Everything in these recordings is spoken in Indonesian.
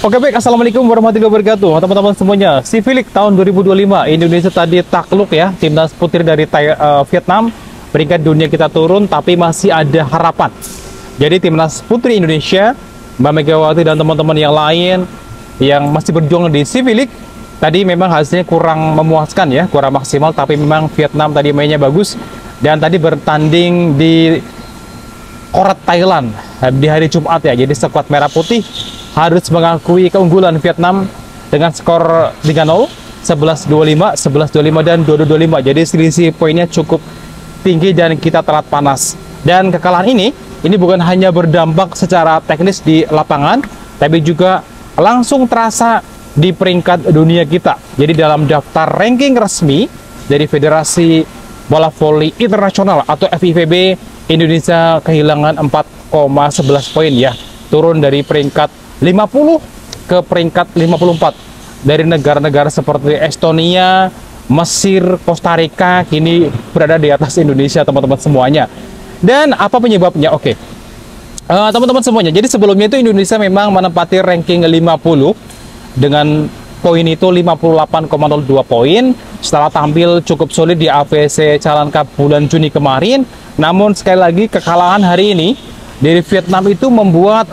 Oke baik, Assalamualaikum warahmatullahi wabarakatuh teman-teman semuanya. Civilik tahun 2025 Indonesia tadi takluk ya, timnas putri dari Vietnam. Peringkat dunia kita turun tapi masih ada harapan. Jadi timnas putri Indonesia, Mbak Megawati dan teman-teman yang lain yang masih berjuang di Civilik tadi memang hasilnya kurang memuaskan ya, kurang maksimal, tapi memang Vietnam tadi mainnya bagus dan tadi bertanding di Korat Thailand di hari Jumat ya. Jadi skuad merah putih harus mengakui keunggulan Vietnam dengan skor 3-0, 11-25, 11-25 dan 22-25. Jadi selisih poinnya cukup tinggi dan kita telat panas. Dan kekalahan ini bukan hanya berdampak secara teknis di lapangan, tapi juga langsung terasa di peringkat dunia kita. Jadi dalam daftar ranking resmi dari Federasi Bola Voli Internasional atau FIVB, Indonesia kehilangan 4,11 poin ya. Turun dari peringkat 50 ke peringkat 54 dari negara-negara seperti Estonia, Mesir, Costa Rica kini berada di atas Indonesia teman-teman semuanya. Dan apa penyebabnya? Oke. Teman-teman semuanya, jadi sebelumnya itu Indonesia memang menempati ranking 50 dengan poin itu 58,02 poin setelah tampil cukup solid di AFC Challenge Cup bulan Juni kemarin. Namun sekali lagi kekalahan hari ini dari Vietnam itu membuat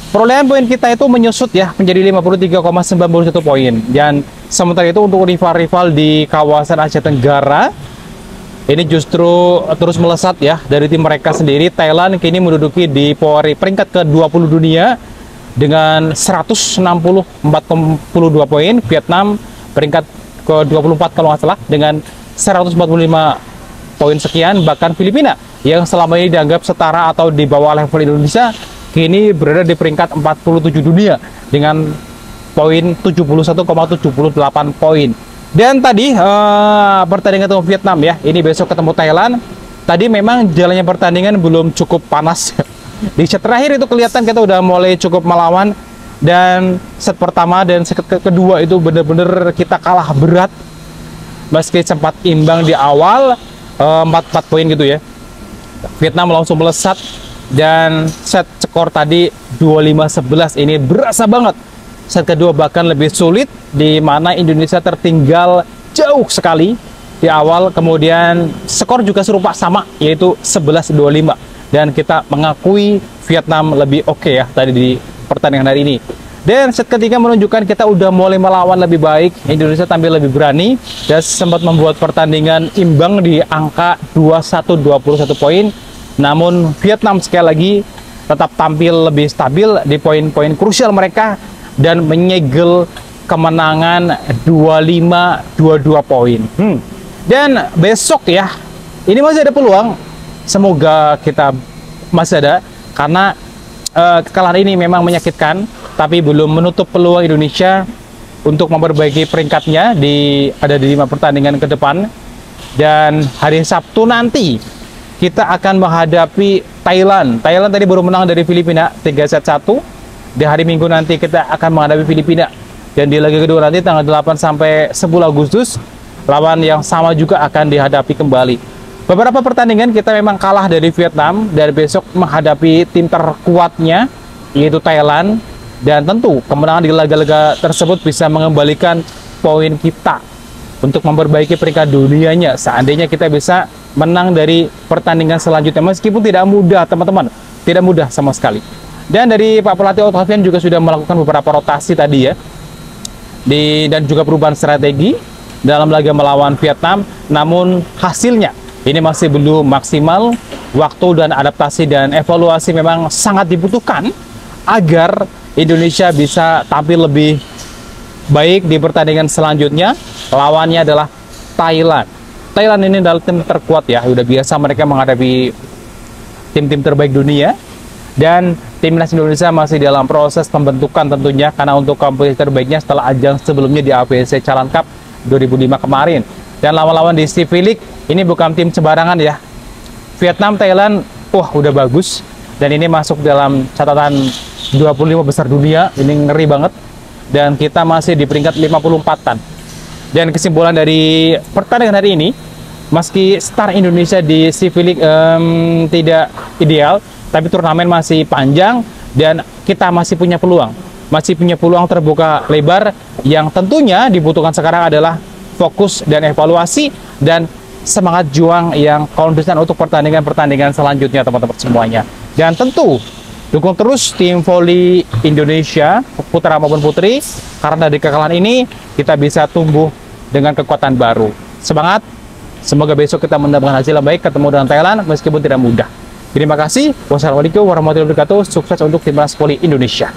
perolehan poin kita itu menyusut ya menjadi 53,91 poin. Dan sementara itu untuk rival-rival di kawasan Asia Tenggara ini justru terus melesat ya dari tim mereka sendiri. Thailand kini menduduki di peringkat ke-20 dunia dengan 164,42 poin. Vietnam peringkat ke-24 kalau nggak salah dengan 145 poin sekian. Bahkan Filipina yang selama ini dianggap setara atau di bawah level Indonesia kini berada di peringkat 47 dunia dengan poin 71,78 poin. Dan tadi pertandingan ketemu Vietnam ya, ini besok ketemu Thailand. Tadi memang jalannya pertandingan belum cukup panas. Di set terakhir itu kelihatan kita udah mulai cukup melawan. Dan set pertama dan set kedua itu bener-bener kita kalah berat. Meski sempat imbang di awal 4 poin gitu ya. Vietnam langsung melesat. Dan set skor tadi 25-11 ini berasa banget. Set kedua bahkan lebih sulit, di mana Indonesia tertinggal jauh sekali di awal. Kemudian skor juga serupa sama, yaitu 11-25. Dan kita mengakui Vietnam lebih oke ya tadi di pertandingan hari ini. Dan set ketiga menunjukkan kita udah mulai melawan lebih baik. Indonesia tampil lebih berani dan sempat membuat pertandingan imbang di angka 21-21 poin. Namun Vietnam sekali lagi tetap tampil lebih stabil di poin-poin krusial mereka dan menyegel kemenangan 25-22 poin. Dan besok ya, ini masih ada peluang. Semoga kita masih ada, karena kekalahan ini memang menyakitkan, tapi belum menutup peluang Indonesia untuk memperbaiki peringkatnya ada di 5 pertandingan ke depan. Dan hari Sabtu nanti kita akan menghadapi Thailand. Thailand tadi baru menang dari Filipina 3-1. Di hari Minggu nanti kita akan menghadapi Filipina. Dan di laga kedua nanti tanggal 8 sampai 10 Agustus, lawan yang sama juga akan dihadapi kembali. Beberapa pertandingan kita memang kalah dari Vietnam, dan besok menghadapi tim terkuatnya yaitu Thailand. Dan tentu kemenangan di laga-laga tersebut bisa mengembalikan poin kita untuk memperbaiki peringkat dunianya seandainya kita bisa menang dari pertandingan selanjutnya. Meskipun tidak mudah teman-teman, tidak mudah sama sekali. Dan dari Pak Pelatih Ottovian juga sudah melakukan beberapa rotasi tadi ya, dan juga perubahan strategi dalam laga melawan Vietnam. Namun hasilnya ini masih belum maksimal. Waktu dan adaptasi dan evaluasi memang sangat dibutuhkan agar Indonesia bisa tampil lebih baik di pertandingan selanjutnya. Lawannya adalah Thailand. Thailand ini adalah tim terkuat ya, udah biasa mereka menghadapi tim-tim terbaik dunia. Dan timnas Indonesia masih dalam proses pembentukan tentunya, karena untuk kompetisi terbaiknya setelah ajang sebelumnya di AFC Challenge Cup 2005 kemarin. Dan lawan-lawan di Civilik ini bukan tim sembarangan ya. Vietnam, Thailand, udah bagus. Dan ini masuk dalam catatan 25 besar dunia, ini ngeri banget. Dan kita masih di peringkat 54-an. Dan kesimpulan dari pertandingan hari ini, meski start Indonesia di Civilik tidak ideal, tapi turnamen masih panjang dan kita masih punya peluang masih punya peluang terbuka lebar. Yang tentunya dibutuhkan sekarang adalah fokus dan evaluasi dan semangat juang yang konsisten untuk pertandingan-pertandingan selanjutnya teman-teman semuanya. Dan tentu dukung terus tim voli Indonesia, putra maupun putri, karena dari kekalahan ini kita bisa tumbuh dengan kekuatan baru. Semangat, semoga besok kita mendapatkan hasil yang baik ketemu dengan Thailand meskipun tidak mudah. Terima kasih. Wassalamualaikum warahmatullahi wabarakatuh. Sukses untuk timnas voli Indonesia.